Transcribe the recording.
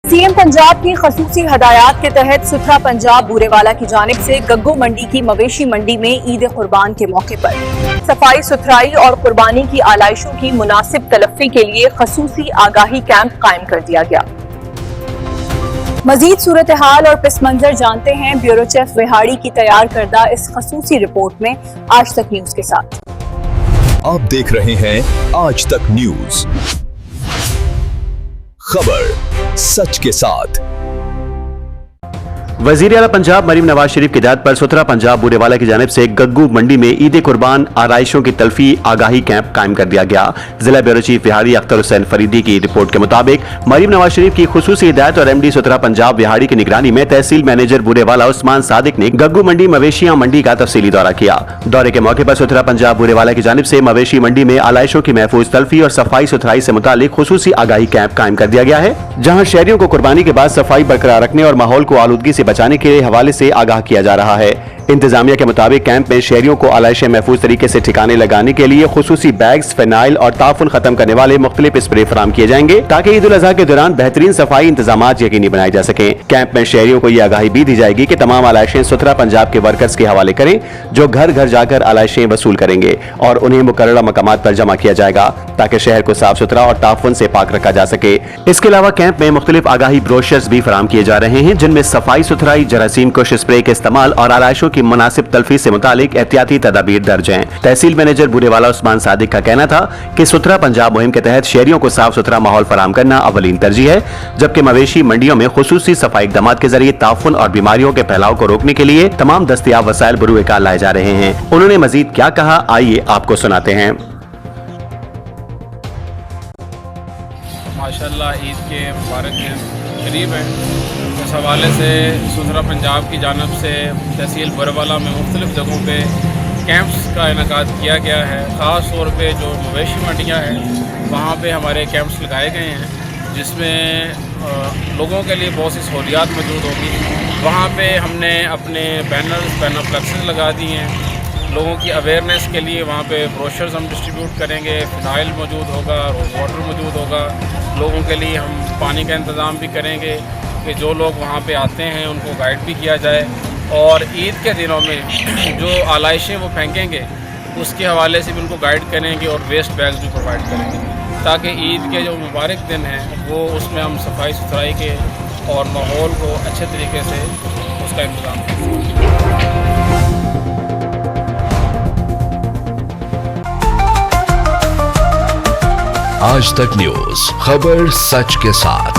CM Punjab की खसूसी हदायत के तहत सुथरा पंजाब बूरेवाला की जानिब से गग्गो मंडी की मवेशी मंडी में ईद कुर्बान के मौके पर सफाई सुथराई और कुर्बानी की आलाइशों की मुनासिब तलफ़ी के लिए खसूसी आगाही कैंप कायम कर दिया गया। मजीद सूरत हाल और पिस मंजर जानते हैं ब्यूरो चीफ विहाड़ी की तैयार करदा इस खसूसी रिपोर्ट में आज तक न्यूज के साथ। आप देख रहे हैं आज तक न्यूज, खबर सच के साथ। वजीर आला पंजाब मरीम नवाज शरीफ की हिदायत पर सुथरा पंजाब बूरेवाला की जानिब से गग्गू मंडी में ईद कुर्बान आराइशों की तलफी आगाही कैंप कायम कर दिया गया। जिला ब्यूरो चीफ विहाड़ी अख्तर हुसैन फरीदी की रिपोर्ट के मुताबिक मरीम नवाज शरीफ की खुसूसी हिदायत और एमडी सुथरा पंजाब विहाड़ी की निगरानी में तहसील मैनेजर बूरेवाला उस्मान सादिक ने गग्गू मंडी मवेशियां मंडी का तफसीली दौरा किया। दौरे के मौके पर सुथरा पंजाब बूरेवाला की जानिब से मवेशी मंडी में आलाइशों की महफूज तलफी और सफाई सुथराई से मुतालिक खुसूसी आगाही कैंप कायम कर दिया गया है, जहाँ शहरियों को कुर्बानी के बाद सफाई बरकरार रखने और माहौल को आलूदगी से बचाने के हवाले से आगाह किया जा रहा है। इंतजामिया के मुताबिक कैंप में शहरियों को आलाइशें महफूज तरीके से ठिकाने लगाने के लिए खुसूसी बैग्स, फिनाइल और ताफुन खत्म करने वाले मुख्तलिफ स्प्रे फराम किए जाएंगे ताकि ईद उल अजहा के दौरान बेहतरीन सफाई इंतजामात यकीनी बनाए जा सके। कैंप में शहरियों को ये आगाही भी दी जाएगी कि तमाम आलाइशें सुथरा पंजाब के वर्कर्स के हवाले करें, जो घर घर जाकर आलाइशें वसूल करेंगे और उन्हें मुकर्ररा मकामात पर जमा किया जाएगा ताकि शहर को साफ सुथरा और ताफुन से पाक रखा जा सके। इसके अलावा कैंप में मुख्तलिफ आगाही ब्रोशर्स भी फराम किए जा रहे हैं, जिनमें सफाई सुथराई, जरासीम कुश स्प्रे के इस्तेमाल और आलाइशों की मुनासिब तलफी से मुतालिक एहतियाती तदाबीर दर्ज हैं। तहसील मैनेजर बूरेवाला उस्मान सादिक का कहना था कि सुथरा पंजाब मुहिम के तहत शहरियों को साफ सुथरा माहौल फराम करना अवलीन तरजीह है, जबकि मवेशी मंडियों में खुसूसी सफाई इक़दाम के जरिए ताफुन और बीमारियों के फैलाव को रोकने के लिए तमाम दस्तयाब वसाइल बरूएकार लाए जा रहे हैं। उन्होंने मजीद क्या कहा, आइए आपको सुनाते हैं। माशाल्लाह ईद के मुबारक दिन करीब है, इस हवाले से सुथरा पंजाब की जानब से तहसील बूरेवाला में मुख्तलिफ़ जगहों पे कैंप्स का इनेकाद किया गया है। ख़ास तौर पे जो मवेशी मंडियाँ हैं वहाँ पे हमारे कैंप्स लगाए गए हैं, जिसमें लोगों के लिए बहुत सी सहूलियात मौजूद होगी। वहाँ पे हमने अपने बैनर्स, बैनर फ्लेक्सेस लगा दिए हैं। लोगों की अवेयरनेस के लिए वहाँ पे ब्रोशर्स हम डिस्ट्रीब्यूट करेंगे, फिनाइल मौजूद होगा, रोज़ वाटर मौजूद होगा। लोगों के लिए हम पानी का इंतज़ाम भी करेंगे कि जो लोग वहाँ पे आते हैं उनको गाइड भी किया जाए, और ईद के दिनों में जो आलाइशें वो फेंकेंगे उसके हवाले से भी उनको गाइड करेंगे और वेस्ट बैग्स भी प्रोवाइड करेंगे, ताकि ईद के जो मुबारक दिन हैं वो उसमें हम सफाई सुथराई के और माहौल को अच्छे तरीके से उसका इंतज़ाम करें। आज तक न्यूज, खबर सच के साथ।